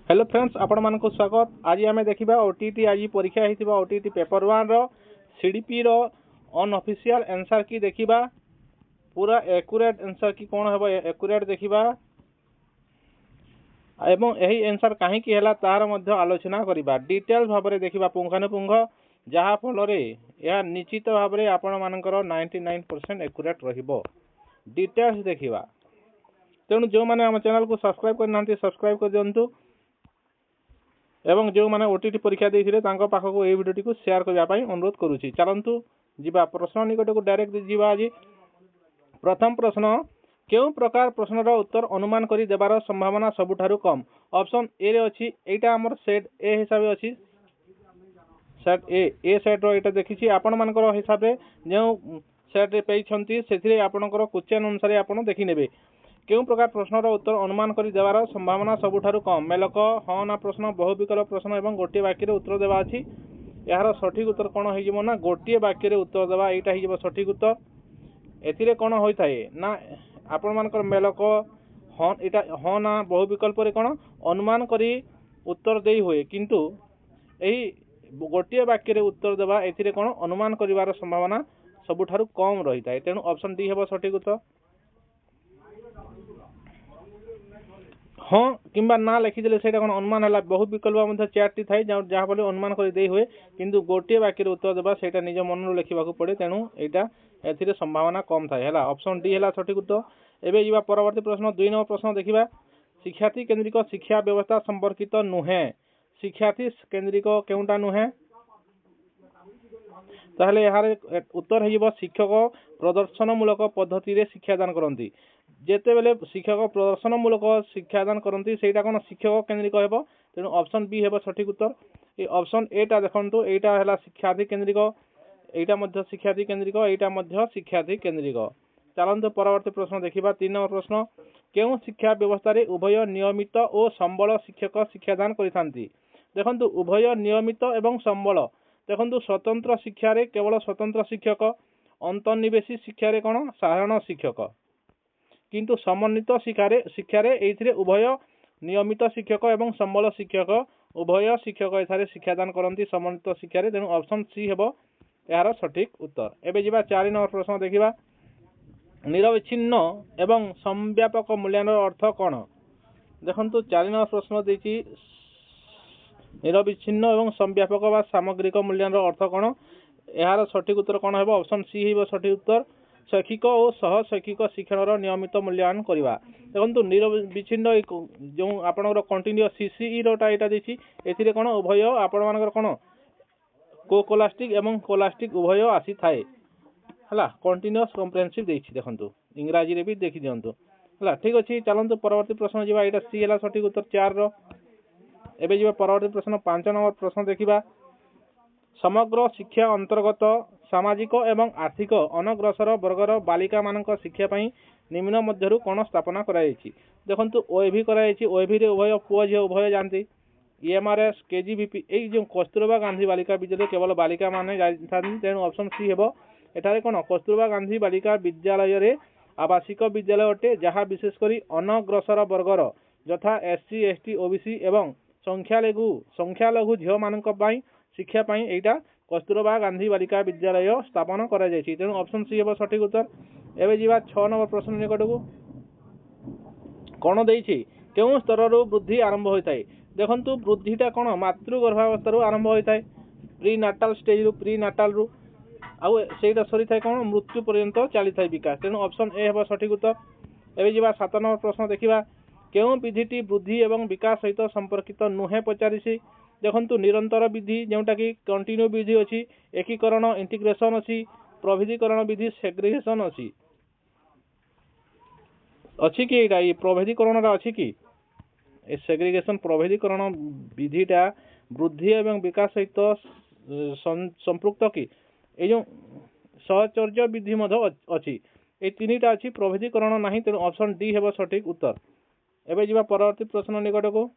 Hello friends, आपण मान को स्वागत। आज आम देखा ओटीटी आज परीक्षा होता ओटीटी पेपर 1 रो सीडीपी रो अनऑफिशियल आंसर की देखा पूरा एक्यूरेट आंसर की कौन है एक्यूरेट देखा एवं यही आंसर कहीं है तार मध्य आलोचना करवा डिटेल भाव में देखा पुंखानुपुंख जहाँ फल यह निश्चित भाव में आपण मानकर 99% एक्यूरेट रहिबो। डिटेल्स देखा तेणु जो मैंने आम चैनल को सब्सक्राइब करना सब्सक्राइब कर दिंतु एवं जो मैंने ओटीटी परीक्षा देते पाखक ये भिडियो को शेयर करने अनुरोध करुच्ची। चलतु जीवा प्रश्न निकट को डायरेक्ट जीवा। आज प्रथम प्रश्न, क्यों प्रकार प्रश्नर उत्तर अनुमान कर देवार संभावना सबुठारु कम? ऑप्शन ए रे अछि एटा हमर सेट ए हिसाब से अछि सेट ए सेट रो एटा देखिछि आपण मानकर हिसाब से जो सेट रे पेइछंती सेथिरे आपणकर क्वेश्चन अनुसार आपण देखि नेबे। क्यों प्रकार प्रश्नर उत्तर अनुमान कर देवार संभावना सबुठारु कम? मेलक हाँ ना प्रश्न, बहुविकल्प प्रश्न एवं गोटे वाक्य उत्तर देवा अछि। यार सठिक उत्तर कौन हो ना गोटे वाक्य उत्तर देवा यहाँ हो सठिक उत्तर। एथिरे कौन होता है ना आपण मानकर मेलक हाँ यहाँ हाँ ना बहुविकल्प कौन अनुमान करी उत्तर दे हुए किंतु यही गोटे वाक्य उत्तर देवा एथिरे कौन अनुमान करिवार संभावना सबुठारु कम रही है। तेणु ऑप्शन डी है सठिक उत्तर। हाँ किंबा ना लिखिदे से अनुमान है बहुत विकल्प चार्टी थाए जहाँ फल अनुमान कर दे हुए किंतु गोटे वाक्य उत्तर देवा से निज मन लिखा पड़े। तेणु यहाँ ए संभावना कम थाए। ऑप्शन डी है सठिक उत्तर। एवं जी परवर्ती प्रश्न 2 नंबर प्रश्न देखा, शिक्षार्थी केन्द्रिक शिक्षा व्यवस्था संपर्कित नुहे। शिक्षार्थी केन्द्रिक केउटा नुहे? ताहले यार उत्तर हो शिक्षक प्रदर्शनमूलक पद्धति रे शिक्षादान करती। जेते बेले शिक्षक प्रदर्शनमूलक शिक्षादान करती सेटा कौन शिक्षक केन्द्रिक हेबो। तेणु ऑप्शन बी हेबो सठिक उत्तर। ये ऑप्शन एटा देखंतु एटा हला शिक्षार्थी केन्द्रिक, एटा मध्य शिक्षार्थी केन्द्रिक, एटा मध्य शिक्षार्थी केन्द्रिक। चलंतु परवर्ती प्रश्न देखिबा 3 नंबर प्रश्न, केउ शिक्षा व्यवस्था रे उभय नियमित और संबल शिक्षक शिक्षादान करिथांती? देखंतु उभय नियमित एवं संबल देखंतु स्वतंत्र शिक्षा रे केवल स्वतंत्र शिक्षक, अंतर्निवेशी शिक्षा रे कौन साधारण शिक्षक, किंतु समन्वित शिक्षा रे एथिरे उभय नियमित शिक्षक एवं संबल शिक्षक उभय शिक्षक एथारे शिक्षादान करती समन्वित शिक्षा रे। तेणु ऑप्शन सी हेबो यार सठिक उत्तर। एबे जिबा 4 नंबर प्रश्न देखिबा, निरविच्छिन्न एवं संव्यापक मूल्यांकन अर्थ कौन? देखंतु 4 नंबर प्रश्न देछि निरविच्छिन्न एवं संव्यापक व सामग्रिक मूल्यांकन अर्थ कौन? यार सठिक उत्तर कौन हेबो? ऑप्शन सी हेबो सठिक उत्तर। शैक्षिक और सह शैक्षिक शिक्षण नियमित मूल्यांकन करवा। देखो निरविच्छिन्न जो आपंकर कंटिन्यूअस सीसीई रोटा यहाँ देती ए कौन उभय आपण मानकर कौन कोकोलास्टिक एवं कोलास्टिक उभय आसी थाए है कंटिन्यूअस कम्प्रेहेंसिव देखिए। देखो इंग्राजी रे भी देखी दिंतु है। ठीक अच्छे चलते परवर्ती प्रश्न जावा। यहाँ सी है सठिक उत्तर 4 रो। एबे जी परवर्ती प्रश्न 5 नंबर प्रश्न देखा, समग्र शिक्षा अंतर्गत सामाजिक एवं आर्थिक अनग्रसर वर्गर बालिका मानक शिक्षा पाई निम्न मध्यरु कौन स्थापना कराई? देखंतु ओएवी कराई। ओएवी रे उभय पुओ झियो उभय जानती। ईएमआरएस केजीबीपी ए जो कस्तूरबा गांधी बालिका विद्यालय केवल बालिका माने जाथांती। तेणु ऑप्शन सी हेबो एठारे कौन कस्तूरबा गांधी बालिका विद्यालय रे आवासिक विद्यालय अटे जहाँ विशेषकर अनग्रसर वर्गर यथा एससी एसटी ओबीसी एवं संख्यालघु झियो मानक पाई शिक्षा पाई एटा कस्तूरबा गांधी बालिका विद्यालय स्थापन करा जायछि। तेणु ऑप्शन सी हेबो सठिक उत्तर। एबे जीवा 6 नंबर प्रश्न निकट को कौन देछि केउ स्तर रु वृद्धि आरंभ होता है? देखंतु वृद्धिटा कौन मातृ गर्भावस्था आरंभ होता है प्री नाटाल स्टेज रु प्री नाटाल रु आउ सेटा सरी थाए कौन मृत्यु पर्यंत चली थाए विकास। तेणु ऑप्शन ए हेबो सठिक उत्तर। एबे जीवा 7 नंबर प्रश्न देखिबा, केउ विधिटी वृद्धि एवं विकास सहित संपर्कित नुहे पचारिछि? देखंतु निरंतर विधि जोटा कि कंटिन्यू विधि अच्छी, एकीकरण इंटीग्रेशन अच्छी, प्रभेदीकरण विधि सेग्रीगेशन अच्छी अच्छी कि ये प्रभेदीकरण अच्छी कि सेग्रीगेशन प्रभेदीकरण विधिटा वृद्धि एवं विकास सहित संपृक्त कि ये सहचर्य विधि अच्छी ये 3टा अच्छी प्रभेदीकरण नहीं। तेणु ऑप्शन डी हेबो सठिक उत्तर। एबे जीवा परवर्ती प्रश्न निकट को,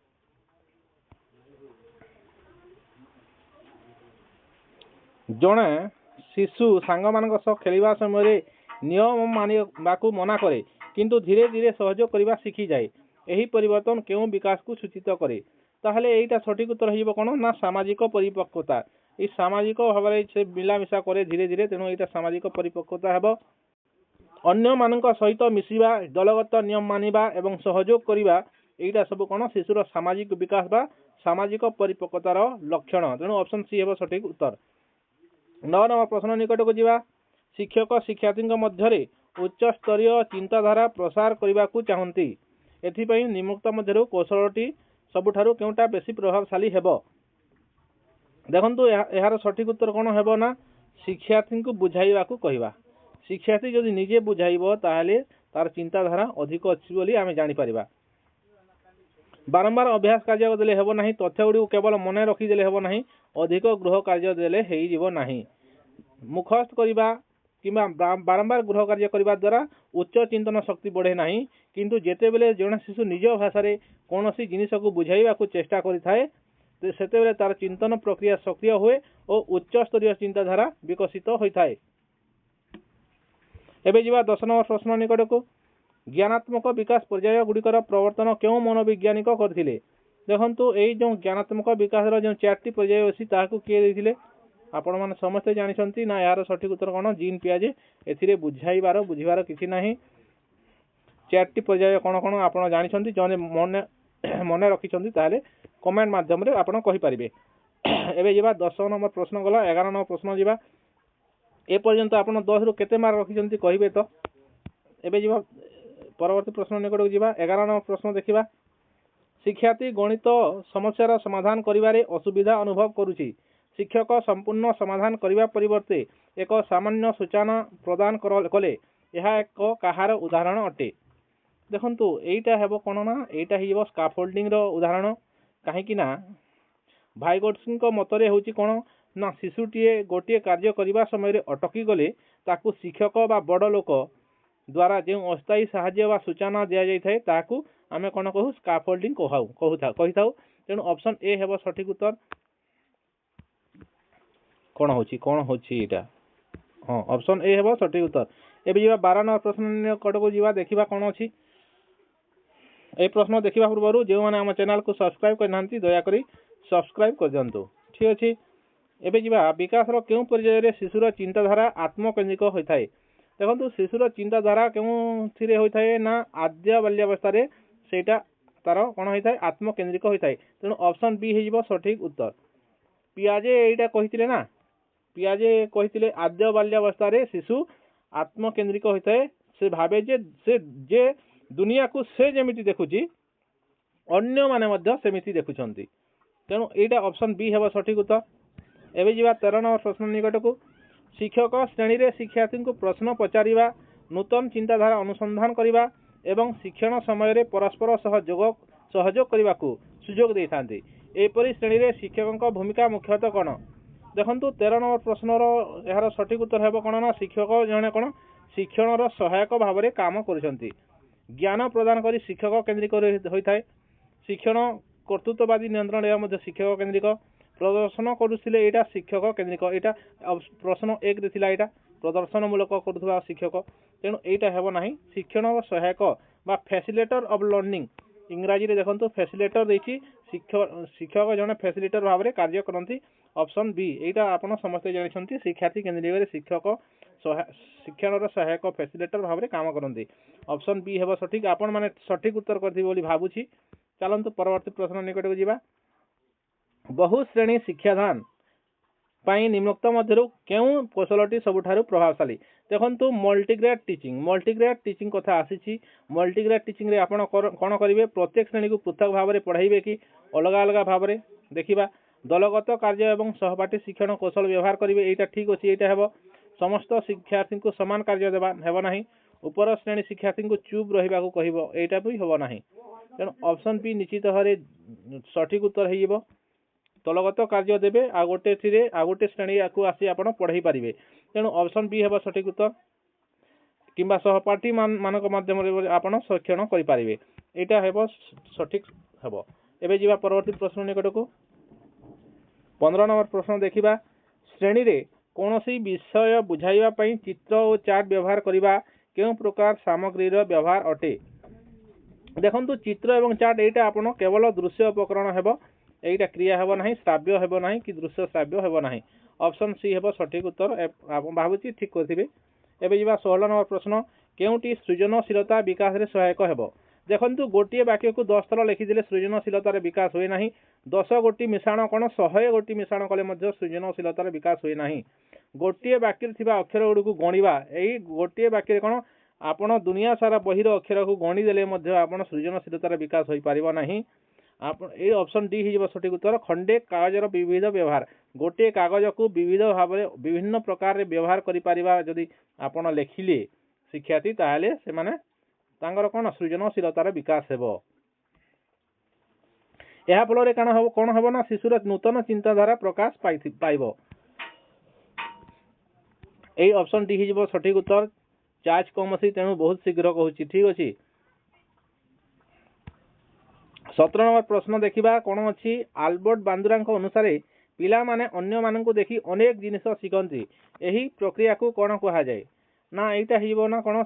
जड़े शिशु सांग मान खेलवा समय नियम मानवाक मना करे किंतु धीरे धीरे सहयोग करने शिखी जाए ଏହି ପରିବର୍ତ୍ତନ କେଉଁ ବିକାଶକୁ ସୂଚିତ କରେ? ତାହେଲେ এইটা সঠিক উত্তর হইব কোন না সামাজিক পরিপক্কতা। এই সামাজিক ভাবে সে মিলামিশা করে ধীরে ধীরে, তেণু এইটা সামাজিক পরিপক্কতা ହେବ। ଅନ୍ୟମାନଙ୍କ ସହିତ ମିଶିବା, ଦଳଗତ ନିୟମ ମାନିବା ଏବଂ ସହଯୋଗ କରିବା, এইটা ସବୁ କ'ଣ ଶିଶୁର ସାମାଜିକ ବିକାଶ ବା ସାମାଜିକ ପରିପକ୍କତାର ଲକ୍ଷଣ। ତେଣୁ ଅପସନ୍ ସି ହେବ ସଠିକ ଉତ୍ତର। 9 ନମ୍ବର ପ୍ରଶ୍ନ ନିକଟକୁ ଯିବା। ଶିକ୍ଷକ ଶିକ୍ଷାର୍ଥୀଙ୍କ ମଧ୍ୟରେ ଉଚ୍ଚସ୍ତରୀୟ ଚିନ୍ତାଧାରା ପ୍ରସାର କରିବାକୁ ଚାହାନ୍ତି, ଏଥିପାଇଁ ନିମ୍ନୋକ୍ତ ମଧ୍ୟରୁ କୌଶଳଟି ସବୁଠାରୁ କେଉଁଟା ବେଶୀ ପ୍ରଭାବଶାଳୀ ହେବ? ଦେଖନ୍ତୁ ଏହାର ସଠିକ ଉତ୍ତର କ'ଣ ହେବ ନା ଶିକ୍ଷାର୍ଥୀଙ୍କୁ ବୁଝାଇବାକୁ କହିବା। ଶିକ୍ଷାର୍ଥୀ ଯଦି ନିଜେ ବୁଝାଇବ ତାହେଲେ ତାର ଚିନ୍ତାଧାରା ଅଧିକ ଅଛି ବୋଲି ଆମେ ଜାଣିପାରିବା। ବାରମ୍ବାର ଅଭ୍ୟାସ କାର୍ଯ୍ୟ ଦେଲେ ହେବ ନାହିଁ, ତଥ୍ୟ ଗୁଡ଼ିକୁ କେବଳ ମନେ ରଖିଦେଲେ ହେବ ନାହିଁ, ଅଧିକ ଗୃହ କାର୍ଯ୍ୟ ଦେଲେ ହେଇଯିବ ନାହିଁ। ମୁଖସ୍ଥ କରିବା କିମ୍ବା ବାରମ୍ବାର ଗୃହ କାର୍ଯ୍ୟ କରିବା ଦ୍ୱାରା ଉଚ୍ଚ ଚିନ୍ତନ ଶକ୍ତି ବଢ଼େ ନାହିଁ, କିନ୍ତୁ ଯେତେବେଳେ ଜଣେ ଶିଶୁ ନିଜ ଭାଷାରେ କୌଣସି ଜିନିଷକୁ ବୁଝାଇବାକୁ ଚେଷ୍ଟା କରିଥାଏ ସେତେବେଳେ ତାର ଚିନ୍ତନ ପ୍ରକ୍ରିୟା ସକ୍ରିୟ ହୁଏ ଓ ଉଚ୍ଚସ୍ତରୀୟ ଚିନ୍ତାଧାରା ବିକଶିତ ହୋଇଥାଏ। ଏବେ ଯିବା 10 ନମ୍ବର ପ୍ରଶ୍ନ ନିକଟକୁ। ଜ୍ଞାନାତ୍ମକ ବିକାଶ ପର୍ଯ୍ୟାୟ ଗୁଡ଼ିକର ପ୍ରବର୍ତ୍ତନ କେଉଁ ମନୋବୈଜ୍ଞାନିକ କରିଥିଲେ? ଦେଖନ୍ତୁ ଏଇ ଯେଉଁ ଜ୍ଞାନାତ୍ମକ ବିକାଶର ଯେଉଁ 4ଟି ପର୍ଯ୍ୟାୟ ଅଛି ତାହାକୁ କିଏ ଦେଇଥିଲେ? ଆପଣମାନେ ସମସ୍ତେ ଜାଣିଛନ୍ତି ନା ଏହାର ସଠିକ ଉତ୍ତର କ'ଣ? ଜିନ୍ ପିଆଜେ। ଏଥିରେ ବୁଝିବାର କିଛି ନାହିଁ। 4ଟି ପର୍ଯ୍ୟାୟ କ'ଣ କ'ଣ ଆପଣ ଜାଣିଛନ୍ତି, ଯଦି ମନେ ରଖିଛନ୍ତି ତାହେଲେ କମେଣ୍ଟ ମାଧ୍ୟମରେ ଆପଣ କହିପାରିବେ। ଏବେ ଯିବା 10 ନମ୍ବର ପ୍ରଶ୍ନ ଗଲା। 11 ନମ୍ବର ପ୍ରଶ୍ନ ଯିବା। ଏପର୍ଯ୍ୟନ୍ତ ଆପଣ 10ରୁ କେତେ ମାର୍କ ରଖିଛନ୍ତି କହିବେ ତ? ଏବେ ଯିବା ପରବର୍ତ୍ତୀ ପ୍ରଶ୍ନ ନିକଟକୁ ଯିବା। 11 ନମ୍ବର ପ୍ରଶ୍ନ ଦେଖିବା। ଶିକ୍ଷାର୍ଥୀ ଗଣିତ ସମସ୍ୟାର ସମାଧାନ କରିବାରେ ଅସୁବିଧା ଅନୁଭବ କରୁଛି। ଶିକ୍ଷକ ସମ୍ପୂର୍ଣ୍ଣ ସମାଧାନ କରିବା ପରିବର୍ତ୍ତେ ଏକ ସାମାନ୍ୟ ସୂଚନା ପ୍ରଦାନ କଲେ ଏହା ଏକ କାହାର ଉଦାହରଣ ଅଟେ? ଦେଖନ୍ତୁ ଏଇଟା ହେବ କ'ଣ ନା ଏଇଟା ହେଇଯିବ ସ୍କାଫୋଲ୍ଡିଂର ଉଦାହରଣ। କାହିଁକି ନା ଭାଇଗୋଟ୍ସ୍କିଙ୍କ ମତରେ ହେଉଛି କ'ଣ ନା ଶିଶୁଟିଏ ଗୋଟିଏ କାର୍ଯ୍ୟ କରିବା ସମୟରେ ଅଟକି ଗଲେ ତାକୁ ଶିକ୍ଷକ ବା ବଡ଼ ଲୋକ ଦ୍ୱାରା ଯେଉଁ ଅସ୍ଥାୟୀ ସାହାଯ୍ୟ ବା ସୂଚନା ଦିଆଯାଇଥାଏ ତାହାକୁ ଆମେ କ'ଣ କହୁ? ସ୍କାଫୋଲ୍ଡିଂ କହିଥାଉ। ତେଣୁ ଅପସନ୍ ଏ ହେବ ସଠିକ ଉତ୍ତର। କ'ଣ ହେଉଛି ଏଇଟା? ହଁ, ଅପସନ୍ ଏ ହେବ ସଠିକ ଉତ୍ତର। ଏବେ ଯିବା 12 ନମ୍ବର ପ୍ରଶ୍ନ ନିକଟକୁ ଯିବା, ଦେଖିବା କ'ଣ ଅଛି। এই প্রশ্ন দেখা পূর্বর যে আমার চ্যানেলকে সবসক্রাইব করে না দয়াকরি সবসক্রাইব করে দিও। ঠিক আছে, এবে যা বিকাশর কেউ পর্যায়ে শিশুর চিন্তাধারা আত্মকেন্দ্রিক হয়ে থাকে। দেখুন শিশুর চিন্তাধারা কেউথিরে হয়ে থাকে না আদ্য বাল্যাবস্থায় সেইটা তার কোণ হয়ে থাকে আত্মকেন্দ্রিক হয়ে থাকে। তেমন অপশন বি হয়ে সঠিক উত্তর। পিয়াজে এইটা কহিলে না, পিয়াজে কহিলে আদ্য বাল্যাবস্থায় শিশু আত্মকেন্দ্রিক হয়ে থাকে। সে ভাবে যে দুনিয়াକୁ ସେ ଯେମିତି ଦେଖୁଛି ଅନ୍ୟମାନେ ମଧ୍ୟ ସେମିତି ଦେଖୁଛନ୍ତି। ତେଣୁ ଏଇଟା ଅପସନ୍ ବି ହେବ ସଠିକ ଉତ୍ତର। ଏବେ ଯିବା 13 ନମ୍ବର ପ୍ରଶ୍ନ ନିକଟକୁ। ଶିକ୍ଷକ ଶ୍ରେଣୀରେ ଶିକ୍ଷାର୍ଥୀଙ୍କୁ ପ୍ରଶ୍ନ ପଚାରିବା, ନୂତନ ଚିନ୍ତାଧାରା ଅନୁସନ୍ଧାନ କରିବା ଏବଂ ଶିକ୍ଷଣ ସମୟରେ ପରସ୍ପର ସହ ସହଯୋଗ କରିବାକୁ ସୁଯୋଗ ଦେଇଥାନ୍ତି। ଏପରି ଶ୍ରେଣୀରେ ଶିକ୍ଷକଙ୍କ ଭୂମିକା ମୁଖ୍ୟତଃ କ'ଣ? ଦେଖନ୍ତୁ 13 ନମ୍ବର ପ୍ରଶ୍ନର ଏହାର ସଠିକ ଉତ୍ତର ହେବ କ'ଣ ନା ଶିକ୍ଷକ ଜଣେ କ'ଣ ଶିକ୍ଷଣର ସହାୟକ ଭାବରେ କାମ କରୁଛନ୍ତି। ଜ୍ଞାନ ପ୍ରଦାନ କରି ଶିକ୍ଷକ କେନ୍ଦ୍ରିକ ହୋଇଥାଏ। ଶିକ୍ଷଣ କର୍ତ୍ତୃତ୍ୱବାଦୀ ନିୟନ୍ତ୍ରଣ ଏହା ମଧ୍ୟ ଶିକ୍ଷକ କେନ୍ଦ୍ରିକ। ପ୍ରଦର୍ଶନ କରୁଥିଲେ ଏଇଟା ଶିକ୍ଷକ କେନ୍ଦ୍ରିକ। ଏଇଟା ପ୍ରଶ୍ନ 1ରେ ଥିଲା, ଏଇଟା ପ୍ରଦର୍ଶନମୂଳକ କରୁଥିବା ଶିକ୍ଷକ। ତେଣୁ ଏଇଟା ହେବ ନାହିଁ। ଶିକ୍ଷଣର ସହାୟକ ବା ଫ୍ୟାସିଲିଟର ଅଫ୍ ଲର୍ଣ୍ଣିଂ, ଇଂରାଜୀରେ ଦେଖନ୍ତୁ ଫ୍ୟାସିଲିଟର ଦେଇଛି। ଶିକ୍ଷକ ଜଣେ ଫ୍ୟାସିଲିଟର ଭାବରେ କାର୍ଯ୍ୟ କରନ୍ତି। ଅପସନ୍ ବି, ଏଇଟା ଆପଣ ସମସ୍ତେ ଜାଣିଛନ୍ତି ଶିକ୍ଷାର୍ଥୀ କେନ୍ଦ୍ରିକରେ ଶିକ୍ଷକ ଶିକ୍ଷଣର ସହାୟକ ଫ୍ୟାସିଲିଟର ଭାବରେ କାମ କରନ୍ତି। ଅପସନ୍ ବି ହେବ ସଠିକ। ଆପଣମାନେ ସଠିକ ଉତ୍ତର କରିଥିବେ ବୋଲି ଭାବୁଛି। ଚାଲନ୍ତୁ ପରବର୍ତ୍ତୀ ପ୍ରଶ୍ନ ନିକଟକୁ ଯିବା। ବହୁ ଶ୍ରେଣୀ ଶିକ୍ଷାଦାନ ପାଇଁ ନିମ୍ନୋକ୍ତ ମଧ୍ୟରୁ କେଉଁ କୌଶଳଟି ସବୁଠାରୁ ପ୍ରଭାବଶାଳୀ? ଦେଖନ୍ତୁ ମଲ୍ଟିଗ୍ରେଡ୍ ଟିଚିଂ କଥା ଆସିଛି। ମଲ୍ଟିଗ୍ରେଡ୍ ଟିଚିଂରେ ଆପଣ କ'ଣ କରିବେ? ପ୍ରତ୍ୟେକ ଶ୍ରେଣୀକୁ ପୃଥକ ଭାବରେ ପଢ଼ାଇବେ କି ଅଲଗା ଅଲଗା ଭାବରେ? ଦେଖିବା। ଦଳଗତ କାର୍ଯ୍ୟ ଏବଂ ସହପାଠୀ ଶିକ୍ଷଣ କୌଶଳ ବ୍ୟବହାର କରିବେ, ଏଇଟା ଠିକ୍ ଅଛି, ଏଇଟା ହେବ। ସମସ୍ତ ଶିକ୍ଷାର୍ଥୀଙ୍କୁ ସମାନ କାର୍ଯ୍ୟ ଦେବା ହେବ ନାହିଁ। ଉପର ଶ୍ରେଣୀ ଶିକ୍ଷାର୍ଥୀଙ୍କୁ ଚୁପ୍ ରହିବାକୁ କହିବ, ଏଇଟା ବି ହେବ ନାହିଁ। ତେଣୁ ଅପସନ୍ ବି ନିଶ୍ଚିତ ଭାବରେ ସଠିକ ଉତ୍ତର ହେଇଯିବ। ଦଳଗତ କାର୍ଯ୍ୟ ଦେବେ, ଆଉ ଗୋଟେ ଶ୍ରେଣୀକୁ ଆସି ଆପଣ ପଢ଼ାଇ ପାରିବେ। ତେଣୁ ଅପସନ୍ ବି ହେବ ସଠିକ ଉତ୍ତର। କିମ୍ବା ସହପାଠୀ ମାନଙ୍କ ମାଧ୍ୟମରେ ଆପଣ ଶିକ୍ଷଣ କରିପାରିବେ, ଏଇଟା ହେବ ସଠିକ ହେବ। ଏବେ ଯିବା ପରବର୍ତ୍ତୀ ପ୍ରଶ୍ନ ନିକଟକୁ। 15 ନମ୍ବର ପ୍ରଶ୍ନ ଦେଖିବା। ଶ୍ରେଣୀରେ କୌଣସି ବିଷୟ ବୁଝାଇବା ପାଇଁ ଚିତ୍ର ଓ ଚାର୍ଟ ବ୍ୟବହାର କରିବା କେଉଁ ପ୍ରକାର ସାମଗ୍ରୀର ବ୍ୟବହାର ଅଟେ? देखंतु चित्र एवं चार्ट एटा आपण केवल दृश्य उपकरण हेबो एटा क्रिया हेबो नाही श्राव्य हेबो नाही कि दृश्य श्राव्य हेबो नाही ऑप्शन सी हेबो सठिक उत्तर आपण भाबुची ठीक करथिबे एबे जिबा 16 नंबर प्रश्न केउटी सृजनशीलता विकास रे सहायक हेबो देखंतु गोटिए वाक्य को 10 थर लिखि देले सृजनशीलता रे विकास होय नाही 10 गोटी मिश्रण कोन 100 गोटी मिश्रण कले मध्ये सृजनशीलता रे विकास होय नाही गोटिए वाक्य रे थिबा अक्षर गुडी को गणिबा एई गोटिए वाक्य रे कोन आपण दुनिया सारा बहिर अक्षर को गणि देले मध्ये आपण सृजनशीलता रे विकास होई परिबो नाही आपण ए ऑप्शन डी हिजबो सठिक उत्तर खंडे कागजर विविध व्यवहार गोटे कागज को विविध भाव विभिन्न प्रकार रे व्यवहार करि परिबा जदि आपण लेखिले शिक्षार्थी ताहाले से माने तांगर कोन सृजनशीलता रे विकास हेबो एहा फल रे कोन हेबो ना शिशुर नूतन चिंताधारा प्रकाश पाइबो ए ऑप्शन डी हिजबो सठिक उत्तर चार्ज कम अछि तेणु बहुत शीघ्र कहूची ठीक अछि 17 नंबर प्रश्न देखिबा कोन अछि आल्बर्ट बांदुरा को अनुसार पिला माने अन्य मानन को देखि अनेक जिनिस शिखंती एही प्रक्रिया को कोन कहा जाय ना एटा हिबो ना कोन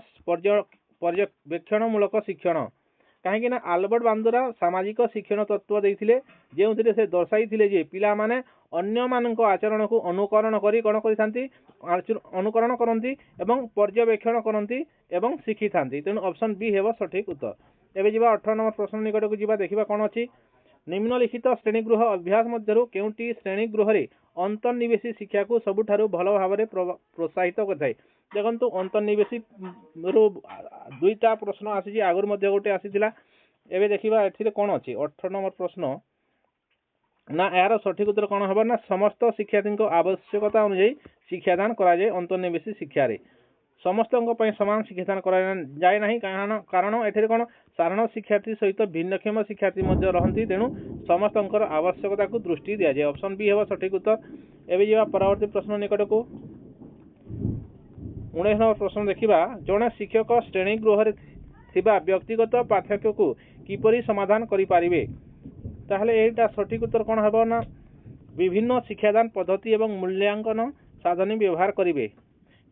पर्यवेक्षण मूलक शिक्षण कहीं ना आल्बर्ट बांदुरा सामाजिक शिक्षण तत्व देथिले जेउथिरे से दर्शाइथिले जे पिला माने अन्य मानक आचरण को अनुकरण करी कोन करिथांती अनुकरण करंती एवं पर्यवेक्षण करंती एवं शिखि थांती तेणु ऑप्शन बी हेबो सठिक उत्तर एबे जिबा 18 नंबर प्रश्न निकट को जिबा देखिबा कोन अछि निम्नलिखित श्रेणीगृह अभ्यास मध्यरु केउटी श्रेणीगृह रे अंतर्निवेशी शिक्षा को सबुठारु भलो भाबरे प्रोत्साहित करथाय देखंतु अंतर्निवेशी रो दुईटा प्रश्न आसी आगर मध्य गोटे आसीथिला एबे देखिबा एथिरे कोन अछि 18 नंबर प्रश्न ना यार सठिक उत्तर कोन हबो ना समस्त शिक्षार्थी को आवश्यकता अनुसार शिक्षादान करा जाय अंतर्निवेशी शिक्षा रे समस्त समान शिक्षादान करा जाय नहीं कारण एठे कोन साधारण शिक्षार्थी सहित भिन्नक्षम शिक्षार्थी मध्य रहंती तेणु समस्त आवश्यकता को दृष्टि दिया जाय ऑप्शन बी हेबो सठिक उत्तर एबे जेबा परवर्ती प्रश्न निकट को 19 नंबर प्रश्न देखिबा जणे शिक्षक श्रेणी गृह रे थिबा व्यक्तिगत पाठ्यक्रम को किपरि समाधान करि पारिबे ताहले एटा सठिक उत्तर कोन हेबो ना विभिन्न शिक्षादान पद्धति एवं मूल्यांकन साधन व्यवहार करिवे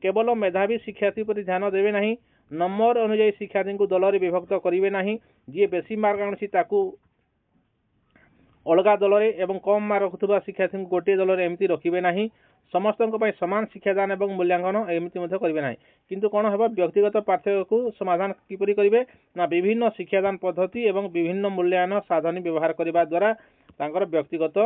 केवल मेधावी शिक्षार्थी पर ध्यान देवे नहीं नंबर अनुसार शिक्षार्थी को दल रे विभक्त करिवे नहीं जे बेसी मार्क आनछि ताकू अलगा दल रे एवं कम मार्क रखुवा शिक्षार्थी को गोटे दल रे एमती रखिवे नहीं समस्त समान शिक्षादान एवं मूल्यांकन एमती मध्ये करिवे नहीं किंतु कोन हेबा व्यक्तिगत पाठ्यक्रम को समाधान किपरि करिवे ना विभिन्न शिक्षादान पद्धति एवं विभिन्न मूल्यांकन साधन व्यवहार करिबा द्वारा तांकर व्यक्तिगत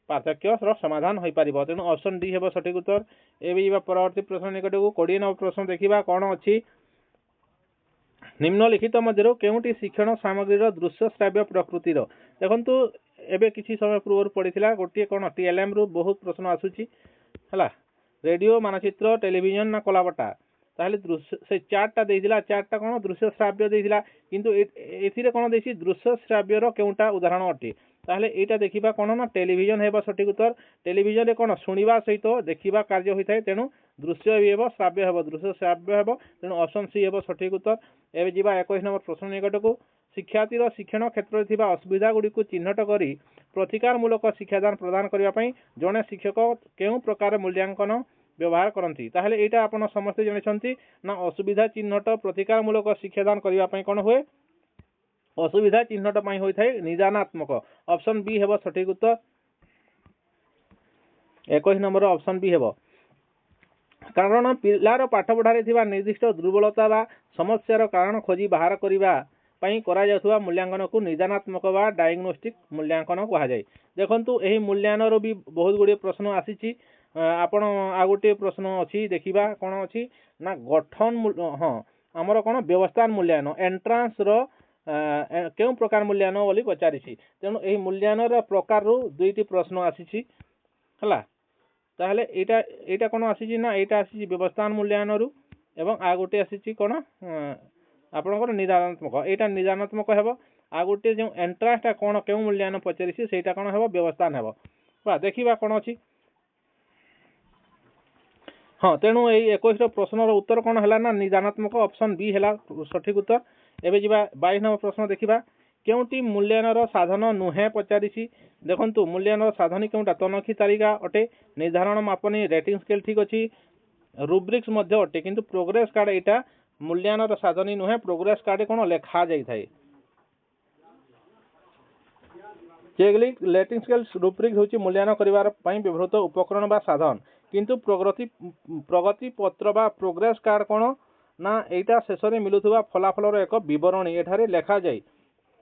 पार्थक्य समाधान हो पारिबो तेणु ऑप्शन डी हेबो सठिक उत्तर एबे जिबा परवर्ती प्रश्न निकट को 20 नंबर प्रश्न देखिबा कोन अछि निम्नलिखित मध्यरु केउटी शिक्षण सामग्री रो दृश्य श्राव्य प्रकृतिर देखंतु एबे किछि समय पूर्व पडिथिला गोटे कोन टीएलएम रो बहुत प्रश्न आसुची हला रेडियो मानचित्र टेलीविजन ना कलाबटा ताहले दृश्य से चार्टटा देइदिला चार्टटा कोन दृश्य श्राव्य देइदिला किंतु एथिरे कोन देछि दृश्य श्राव्य रो केउटा उदाहरण अटे ताहले एटा देखिबा कोन ना टेलीविजन हेबा सठिक उत्तर टेलीविजन रे कोन सुनिबा सहित देखिबा कार्य होइथाय तेनु दृश्य हेबो श्राव्य हेबो दृश्य श्राव्य हेबो तेनु ऑप्शन सी हेबो सठिक उत्तर एबे जिबा 21 नंबर प्रश्न निकट को शिक्षार्थी रो शिक्षण क्षेत्र रे थिबा असुविधा गुडी को चिन्हट करी प्रतिकार मूलक शिक्षादान प्रदान करिया पई जणे शिक्षक केउ प्रकार मूल्यांकन व्यवहार करंती ताहले एटा आपण समस्त जणिसंती ना असुविधा चिन्हट प्रतिकार मूलक शिक्षादान करिया पई कोन होय असुविधा चिन्हट पई होई थाय निदानात्मक ऑप्शन बी हेबो सठिक उत्तर 21 नंबर ऑप्शन बी हेबो कारण पिलार पाठ पढ़ारे थिबा निर्दिष्ट दुर्बलता बा समस्यार कारण खोजी बाहर करिबा पई करा जाथुवा मूल्यांकन को निदानात्मक बा डायग्नोस्टिक मूल्यांकन कहा जाय देखंतु एही मूल्यांकन रो भी बहुत गुडी प्रश्न आसीची आपण आ गोटे प्रश्न अछि देखिबा कोन अछि ना गठन हां हमर कोन व्यवस्था मूल्यांकन एंट्रांस रो केउ प्रकार मूल्यांकन बोली पचारिछि तेनु एही मूल्यांकन रो प्रकार रो दुईटी प्रश्न आसीछि हला ताहले एटा कोन आसीछि ना एटा आसीछि व्यवस्था मूल्यांकन रो एवं आ गोटे आसीछि कोन आपनकर निदानात्मक एटा निदानात्मक हेबो आ गोटे जो एंट्रांस ता कोन केउ मूल्यांकन पचारिछि सेटा कोन हेबो व्यवस्था हेबो बा देखिबा कोन अछि हाँ तेणु यही 21 प्रश्न उत्तर कौन है ना निदानात्मक ऑप्शन बी है सठिक उत्तर एवं जी 22 नंबर प्रश्न देखा केउटी मूल्यांकन साधन नुहे पचारिछि देखंतु मूल्यांकन साधन केउटा तनखी तालिका अटे निर्धारण मापनी रेटिंग स्केल ठीक अछि रुब्रिक्स मध्य अटे किंतु प्रोग्रेस कार्ड एटा मूल्यांकन साधन नुहे प्रोग्रेस कार्ड कोन लेखा जाई थाए चेकलिस्ट स्केल रूब्रिक होची मूल्यांकन करिवार पई व्यवहृत उपकरण बा साधन किंतु प्रगति पत्र बा प्रोग्रेस कार्ड कोन ना एटा शेष रे मिलुथबा फलाफल एक विवरणी एठारे लेखा जाय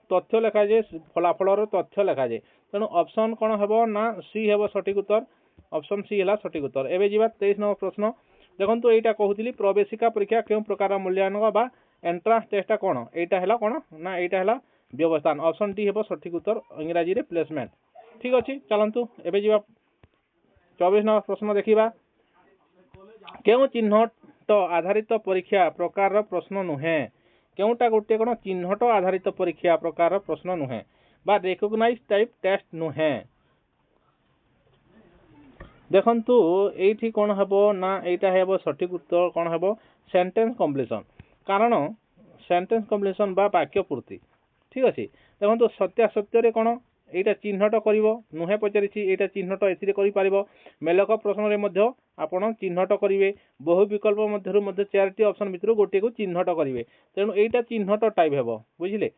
तथ्य लेखा जाय फलाफल तथ्य लेखा जाय तेणु ऑप्शन कोन हेबो ना सी हेबो सठिक उत्तर ऑप्शन सी हला सठिक उत्तर। एबे जीवा 23 नंबर प्रश्न देखंतु एटा कहूतिली प्रवेशिका परीक्षा केउ प्रकार मूल्यांकन बा एंट्रांस टेस्ट कोन एटा हला कोन ना एटा हला व्यवस्थान ऑप्शन डी हेबो सठिक उत्तर इंग्रजी रे प्लेसमेंट। ठीक अछि चलंतु एबे जीवा 24 नंबर प्रश्न देखिबा केउ चिन्हट आधारित परीक्षा प्रकार प्रश्न नुहे केउटा गोटे कोन चिन्हट आधारित परीक्षा प्रकार प्रश्न नुहे बा रिकॉग्नाइज टाइप टेस्ट नुहे। देखंतु एठी कोन हबो ना एटा हेबो सठिक उत्तर कोन हबो सेंटेंस कंप्लीशन कारण सेंटेंस कंप्लीशन बा वाक्य पूर्ति। ठीक अछि देखंतु सत्यासत्य रे कोन एटा चिन्हट करिवो नुहे पचारिछि एटा चिन्हट एथिरे करि पारिबो मेलक प्रश्न रे मध्य आपण चिन्हट करिवे बहु विकल्प मध्यरु मध्य चारटी ऑप्शन भितरु गोटे को चिन्हट करिवे तेनु एटा चिन्हट टाइप हेबो बुझिले।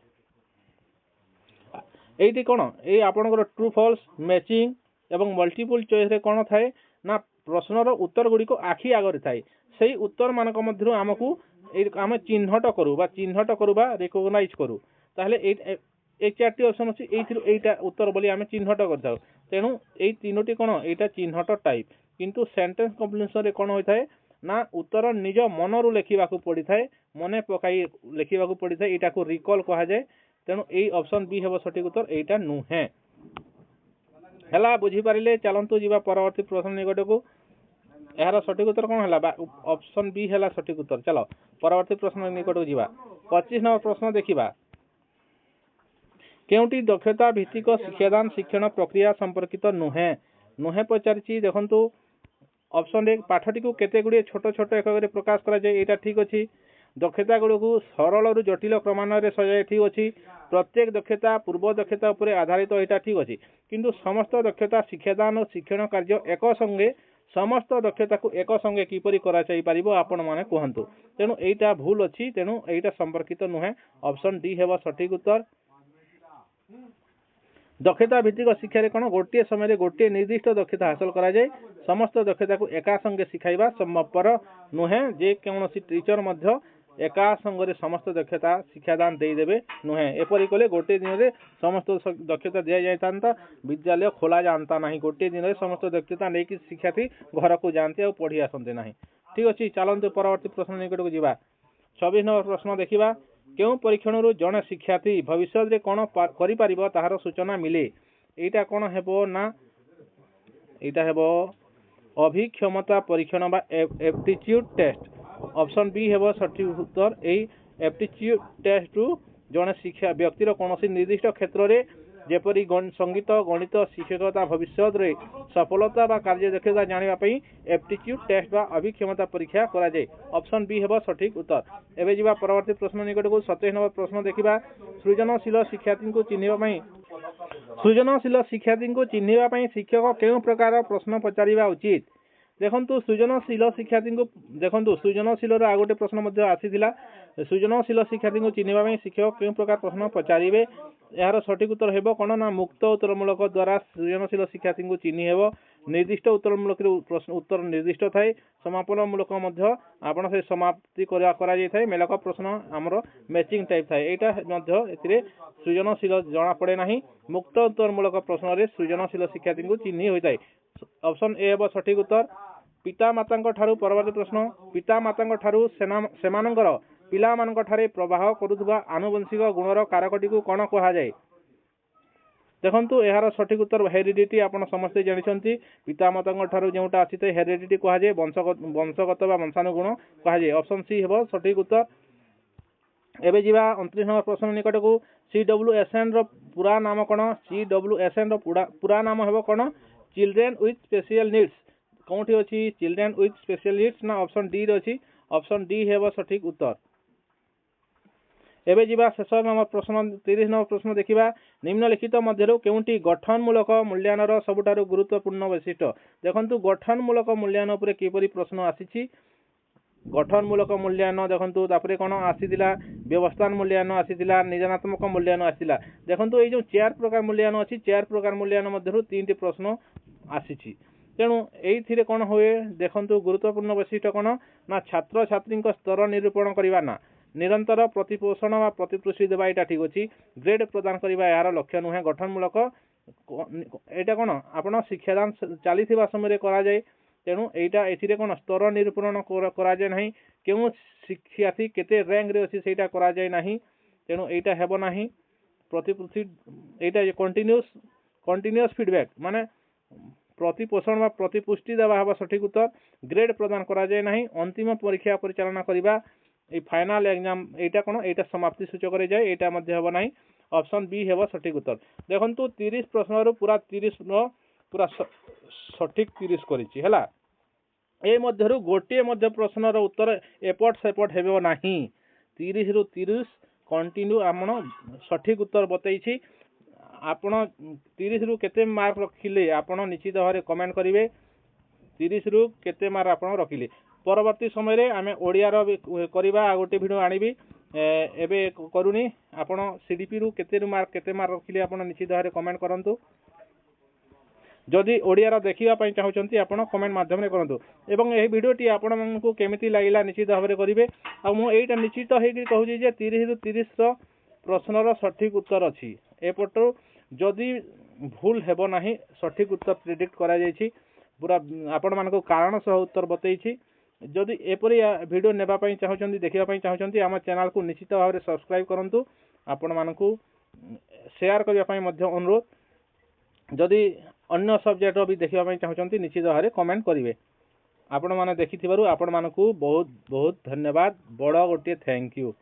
एठी कोन ए आपनकर ट्रू फॉल्स मैचिंग एवं मल्टीपल चॉइस रे कोन थाए ना प्रश्नर उत्तर गुडी को आखि आगर थाए सेही उत्तर मानक मध्यरु हमकु आमे चिन्हट करू बा रिकॉग्नाइज करू ताहले ए चारटी ऑप्शन अछि एथिरु एटा उत्तर बोली आमे चिन्हट करथाउ तेनु ए तीनोटी कोन एटा चिन्हट टाइप किंतु सेंटेंस कंप्लीशन रे कोन होय थाए ना उत्तर निज मनरु लेखिबा को पड़ी थाए मने पकाई लेखिबा को पड़ी थाए एटा को रिकॉल कहा जाय तेनु ए ऑप्शन बी हेबो सठिक उत्तर एटा नुहे हला बुझी पारिले चलंतु जीवा परवर्ती प्रश्न निकट को यार सठिक उत्तर कोन हला ऑप्शन बी हला सठिक उत्तर। चलो परवर्ती प्रश्न निकट को जीवा 25 नंबर प्रश्न देखिबा केउटी दक्षता भित्तिक शिक्षादान शिक्षण प्रक्रिया संपर्कित नुहे नुहे पचारिछि देखंतु ऑप्शन 1 पाठटी को केते गुडी छोट छोट एकक रे प्रकाश करा जाय एटा ठीक अछि दक्षता गुडी को सरल रु जटिल क्रमान्वय रे सजाय ठीक अछि प्रत्येक दक्षता पूर्व दक्षता उपरे आधारित एटा ठीक अछि किंतु समस्त दक्षता शिक्षादान और शिक्षण कार्य एक संगे समस्त दक्षता को एक संगे किपरि करा जाय परिबो आपण माने कहंतु तेनु एटा भूल अछि तेनु एटा संपर्कित नुहे ऑप्शन डी हेबा सठिक उत्तर। दक्षता भित्तिक शिक्षा रे कोन गोटे समय रे गोटे निर्दिष्ट दक्षता हासिल करा जाय समस्त दक्षता को एका संगे सिखाइबा संभवपर नुहे जे कोनोसी टीचर मध्य एका संगे समस्त दक्षता शिक्षादान दे देबे नुहे एपरि कोले गोटे दिन रे समस्त दक्षता दिया जायतांता विद्यालय खोला जानता नहीं गोटे दिन रे समस्त दक्षता नै कि शिक्षार्थी घर को जानते और पढ़ी आसंते नहीं। ठीक अछि चलंतु परवर्ती प्रश्न निकट को जीवा 26 नंबर प्रश्न देखिबा केउ परीक्षण रु जने शिक्षार्थी भविष्य रे कोन करि परिबो ताहार सूचना मिले एटा कोन हेबो ना एटा हेबो अभिक्षमता परीक्षण बा एप्टीट्यूड टेस्ट ऑप्शन बी हेबो सठिक उत्तर ए एप्टीट्यूड टेस्ट रु जने शिक्षा व्यक्तिर कोनोसी निर्दिष्ट क्षेत्र रे जेपरि संगीत गणित शिक्षकता भविष्य रे सफलता बा कार्य दक्षता जानिबा पई एप्टीट्यूड टेस्ट बा अभिक्षमता परीक्षा करा जाय ऑप्शन बी हेबो सठिक उत्तर। एबे जीवा परवर्ती प्रश्न निकट को 27 नंबर प्रश्न देखिबा सृजनशील शिक्षार्थी को चिन्हिबा पई शिक्षक केउ प्रकार प्रश्न पचारिबा उचित देखंतु सृजनशील शिक्षार्थी को देखंतु सृजनशील रा आगोटे प्रश्न मध्ये आसीथिला सृजनशील शिक्षार्थी को चिन्हिबा पई शिक्षक केउ प्रकार प्रश्न पचारिबे यार सठिक उत्तर हेबो कोन ना मुक्त उत्तरमूलक द्वारा सृजनशील शिक्षार्थी को चिन्हि हेबो निर्दिष्ट उत्तरमूलक प्रश्न उत्तर निर्दिष्ट थाए समापन मूलक मध्ये आपण से समाप्ति करा जाय थाए मेलक प्रश्न हमरो मैचिंग टाइप थाए एटा मध्ये एथिरे सृजनशील जणा पड़े नाही मुक्त उत्तरमूलक प्रश्न रे सृजनशील शिक्षार्थी को चिन्हि होय थाए ऑप्शन ए हेबो सठिक उत्तर। पिता मातांक ठारू परवर्ती प्रश्न पिता मातांक ठारू सेमानंकर पिला मानक ठारे प्रवाह करुथबा आनुवंशिक गुणर कारकटी को कोन कहा जाय देखंतु एहार सठिक उत्तर हेरिडिटी आपण समस्त जानिछंती पिता मातांक ठारू जेउटा आसीते हेरिडिटी कहा जाय वंशगत बा वंशानुगुण कहा जाय ऑप्शन सी हेबो सठिक उत्तर। एबे जीवा 29 नंबर प्रश्न निकट को CWSN रो पूरा नाम कोन CWSN रो पूरा नाम हेबो कोन चिल्ड्रेन विथ स्पेशल नीड्स कोठी अछि चिल्ड्रेन विथ स्पेशल नीड्स ना ऑप्शन डी रो अछि ऑप्शन डी हेबो सठिक उत्तर। एबे जीवा शेष नंबर प्रश्न 30 नंबर प्रश्न देखिबा निम्नलिखित मध्यरु केउंटी गठनमूलक मूल्यांकनर सबुठारु गुरुत्वपूर्ण वैशिष्ट्य देखंतु गठनमूलक मूल्यांकन उपरे किपरि प्रश्न आसीछि गठनमूलक मूल्यांकन देखंतु तापरे कोन आसीतिला व्यवस्थान मूल्यांकन आसीतिला निजनात्मक मूल्यांकन आसीतिला देखंतु ए जो 4 प्रकार मूल्यांकन अछि 4 प्रकार मूल्यांकन मध्यरु 3टी प्रश्न आसीछि तेणु एइथिरे कोन होए देखंतु गुरुत्वपूर्ण वैशिष्ट्य कोन ना छात्र छात्री स्तर निरूपण करबा ना निरंतर प्रतिपोषण वा प्रतिपुष्टि देबा एटा ठीक अछि ग्रेड प्रदान करबा यार लक्ष्य नुहे गठनमूलक एटा कोन आपण शिक्षादान चलीथिबा समय करा जाय तेणु एटा एथिरे कोन स्तर निरूपण करा जाय नाही केउ शिक्षार्थी केते रैंक रे अछि सेटा करा जाय नाही तेणु एटा हेबो नाही प्रतिपुष्टि एटा कंटीन्यूअस फीडबैक माने प्रतिपोषण वा प्रतिपुष्टि देवा हवा सठिक उत्तर ग्रेड प्रदान करा जाय नाही अंतिम परीक्षा परिचालना करिबा ए फाइनल एग्जाम एटा कोन एटा समाप्ति सूचक रे जाय एटा मध्ये हेबो नाही ऑप्शन बी हेबो सठिक उत्तर देखंतु 30 प्रश्न रो पूरा 30 नो पूरा सठिक 30 करिछि हला ए मध्यरु गोटे मध्य प्रश्न रो उत्तर एपट सेपट हेबो नाही 30 रु 30 कंटिन्यू आपण सठिक उत्तर बतैछि आपण 30 रु केते मार्क रखिले आपण निश्चित भाବରେ कमेंट करिवे 30 रु केते मार्क आपण रखिले परवर्ती समय रे आमे ओडिया रो करबा आ गोटे वीडियो आनिबी एबे करूनी आपण सीडीपी रु केते मार्क रखिले आपण निश्चित भाବରେ कमेंट करंतु जदि ओडिया रो देखिबा पई चाहउचंती आपण कमेंट माध्यम रे करंतु एवं एही वीडियो टी आपण मानकु केमिति लागिला निश्चित भाବରେ करिवे आ मु एटा निश्चित हेकि कहूची जे 30 रु 30 रो प्रश्न रो सठिक उत्तर अछि एपटो जदि भूल हेबो नाही सठिक उत्तर प्रेडिक्ट करा जायछि पूरा आपण मानको कारण सह उत्तर बतैछि जदि एपरि वीडियो नेबा पई चाहउचंती देखिबा पई चाहउचंती हम चैनल को निश्चित भाବରେ सब्सक्राइब करंतु आपण मानको शेयर करिया पई मध्य अनुरोध जदि अन्य सब्जेक्ट भी देखिबा पई चाहउचंती निश्चित भाବରେ कमेंट करिवे आपण माने देखिथिबारु आपण मानको बहुत बहुत धन्यवाद बड़ गोटे थैंक यू।